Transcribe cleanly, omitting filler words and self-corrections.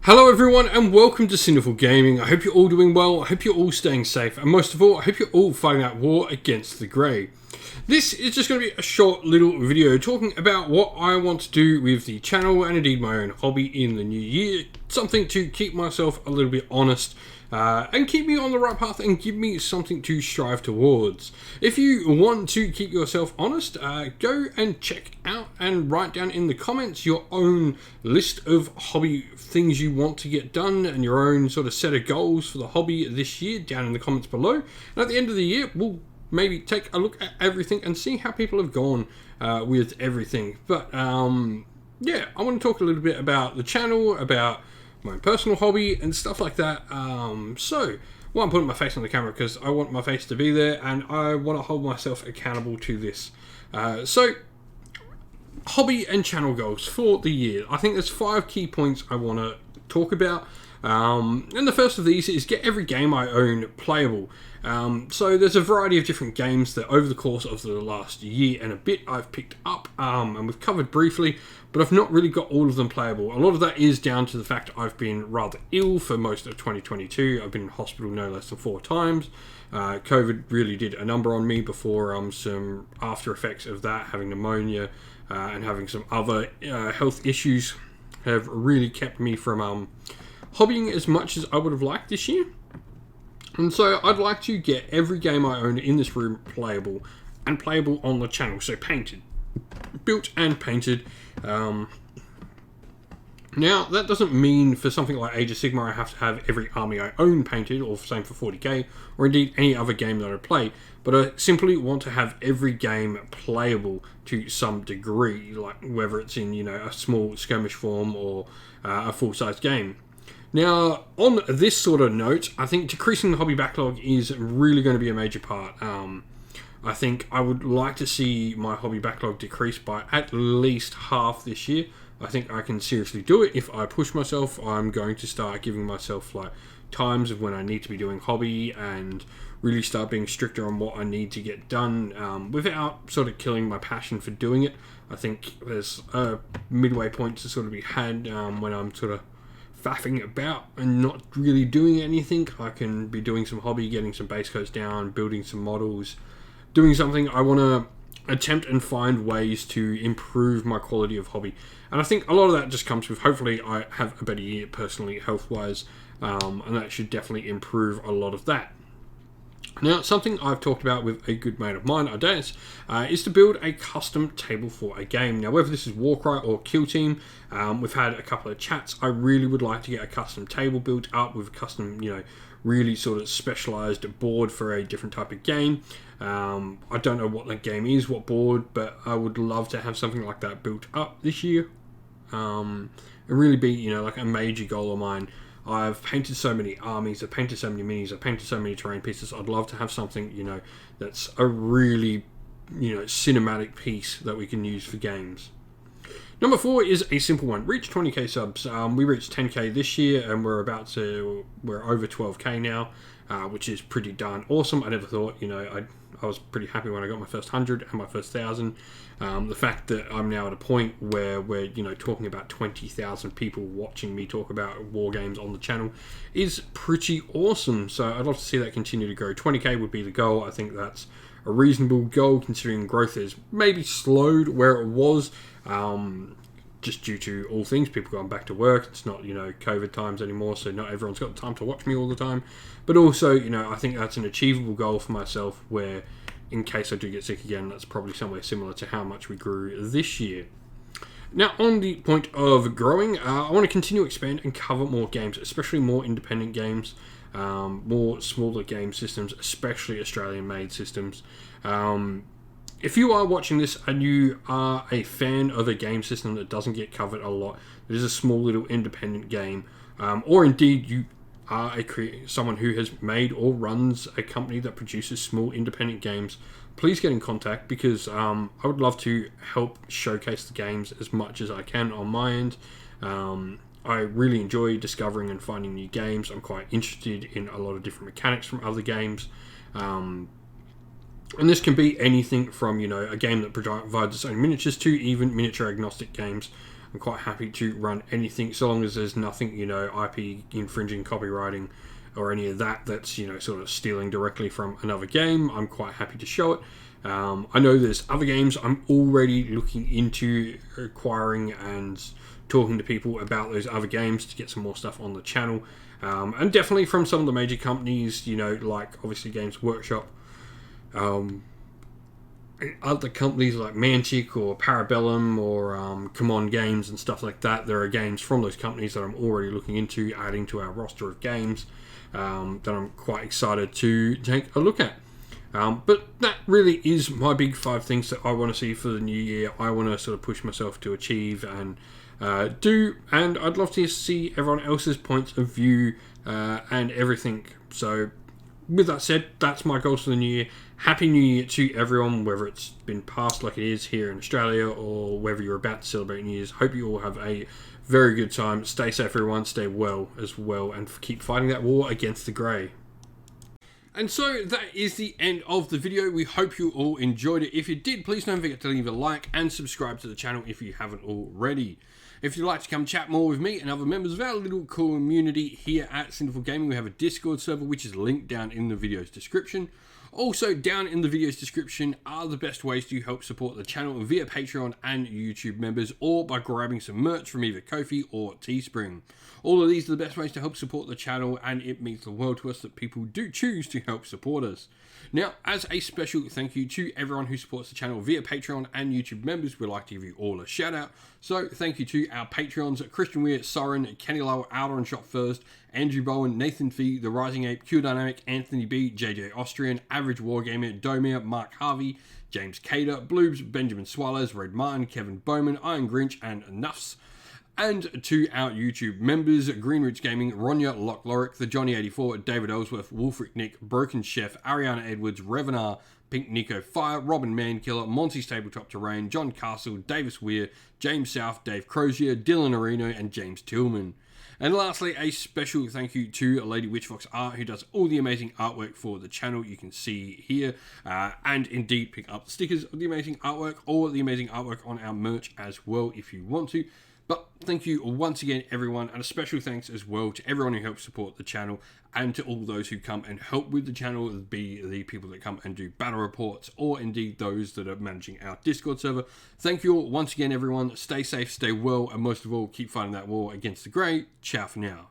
Hello everyone and welcome to Sinful Gaming. I hope you're all doing well, I hope you're all staying safe, and most of all, I hope you're all fighting that war against the grey. This is just going to be a short little video talking about what I want to do with the channel and indeed my own hobby in the new year. Something to keep myself a little bit honest and keep me on the right path and give me something to strive towards. If you want to keep yourself honest, go and check out and write down in the comments your own list of hobby things you want to get done and your own sort of set of goals for the hobby this year down in the comments below. And at the end of the year, we'll maybe take a look at everything and see how people have gone with everything. But yeah, I want to talk a little bit about the channel, about my personal hobby and stuff like that. So, well, I'm putting my face on the camera because I want my face to be there and I want to hold myself accountable to this. So, hobby and channel goals for the year. I think there's 5 key points I want to talk about. And the first of these is get every game I own playable. So there's a variety of different games that over the course of the last year and a bit I've picked up and we've covered briefly, but I've not really got all of them playable. A lot of that is down to the fact I've been rather ill for most of 2022. I've been in hospital no less than 4 times. COVID really did a number on me before some after effects of that, having pneumonia and having some other health issues have really kept me from hobbying as much as I would have liked this year. And so I'd like to get every game I own in this room playable and playable on the channel. So painted, built and painted. Now that doesn't mean for something like Age of Sigmar I have to have every army I own painted, or same for 40k, or indeed any other game that I play. But I simply want to have every game playable to some degree, like whether it's in a small skirmish form or a full-size game. Now, on this sort of note, I think decreasing the hobby backlog is really going to be a major part. I think I would like to see my hobby backlog decrease by at least half this year. I think I can seriously do it if I push myself. I'm going to start giving myself times of when I need to be doing hobby and really start being stricter on what I need to get done without sort of killing my passion for doing it. I think there's a midway point to sort of be had when I'm sort of faffing about and not really doing anything. I can be doing some hobby, getting some base coats down, building some models, doing something. I want to attempt and find ways to improve my quality of hobby. And I think a lot of that just comes with, hopefully I have a better year personally, health-wise, and that should definitely improve a lot of that. Now, something I've talked about with a good mate of mine, Adaeus, is to build a custom table for a game. Now, whether this is Warcry or Kill Team, we've had a couple of chats. I really would like to get a custom table built up with a custom, really sort of specialised board for a different type of game. I don't know what that game is, what board, but I would love to have something like that built up this year. It really be, like a major goal of mine. I've painted so many armies, I've painted so many minis, I've painted so many terrain pieces. I'd love to have something, that's a really, cinematic piece that we can use for games. Number 4 is a simple one. Reach 20k subs. We reached 10k this year and we're over 12k now, which is pretty darn awesome. I never thought, I was pretty happy when I got my first 100 and my first 1,000. The fact that I'm now at a point where we're, talking about 20,000 people watching me talk about war games on the channel is pretty awesome. So I'd love to see that continue to grow. 20k would be the goal. I think that's a reasonable goal considering growth is maybe slowed where it was, just due to all things, people going back to work. It's not, COVID times anymore, so not everyone's got the time to watch me all the time. But also, I think that's an achievable goal for myself where, in case I do get sick again, that's probably somewhere similar to how much we grew this year. Now, on the point of growing, I want to continue to expand and cover more games, especially more independent games, more smaller game systems, especially Australian-made systems. If you are watching this and you are a fan of a game system that doesn't get covered a lot, that is a small little independent game, or indeed you are someone who has made or runs a company that produces small independent games, please get in contact because I would love to help showcase the games as much as I can on my end. I really enjoy discovering and finding new games. I'm quite interested in a lot of different mechanics from other games. And this can be anything from, a game that provides its own miniatures to even miniature agnostic games. I'm quite happy to run anything, so long as there's nothing, you know, IP infringing, copywriting, or any of that that's, you know, sort of stealing directly from another game. I'm quite happy to show it. I know there's other games I'm already looking into acquiring and talking to people about those other games to get some more stuff on the channel. And definitely from some of the major companies, you know, like obviously Games Workshop, other companies like Mantic or Parabellum or Common Games and stuff like that. There are games from those companies that I'm already looking into adding to our roster of games that I'm quite excited to take a look at. But that really is my big 5 things that I want to see for the new year. I want to sort of push myself to achieve and do, and I'd love to see everyone else's points of view and everything. So with that said, that's my goals for the new year. Happy New Year to everyone, whether it's been passed like it is here in Australia or whether you're about to celebrate New Year's. Hope you all have a very good time. Stay safe, everyone. Stay well as well, and keep fighting that war against the grey. And so that is the end of the video. We hope you all enjoyed it. If you did, please don't forget to leave a like and subscribe to the channel if you haven't already. If you'd like to come chat more with me and other members of our little community here at Cinderful Gaming, we have a Discord server which is linked down in the video's description. Also, down in the video's description are the best ways to help support the channel via Patreon and YouTube members, or by grabbing some merch from either Ko-fi or Teespring. All of these are the best ways to help support the channel, and it means the world to us that people do choose to help support us. Now, as a special thank you to everyone who supports the channel via Patreon and YouTube members, we'd like to give you all a shout out. So thank you to our Patreons: Christian Weir, Soren, Kenny Lowe, Outer and Shot First, Andrew Bowen, Nathan Fee, The Rising Ape, Q Dynamic, Anthony B, JJ Austrian, Average Wargamer, Domir, Mark Harvey, James Cater, Bloobs, Benjamin Swallows, Red Martin, Kevin Bowman, Iron Grinch, and Nuffs. And to our YouTube members: Green Roots Gaming, Ronya Lock Lorick, The Johnny84, David Ellsworth, Wolfric Nick, Broken Chef, Ariana Edwards, Revenar, Pink Nico Fire, Robin Mankiller, Monty's Tabletop Terrain, John Castle, Davis Weir, James South, Dave Crozier, Dylan Areno, and James Tillman. And lastly, a special thank you to Lady Witchfox Art, who does all the amazing artwork for the channel. You can see here, and indeed pick up the stickers of the amazing artwork or the amazing artwork on our merch as well if you want to. But thank you once again, everyone, and a special thanks as well to everyone who helps support the channel and to all those who come and help with the channel, be the people that come and do battle reports or indeed those that are managing our Discord server. Thank you all once again, everyone. Stay safe, stay well, and most of all, keep fighting that war against the grey. Ciao for now.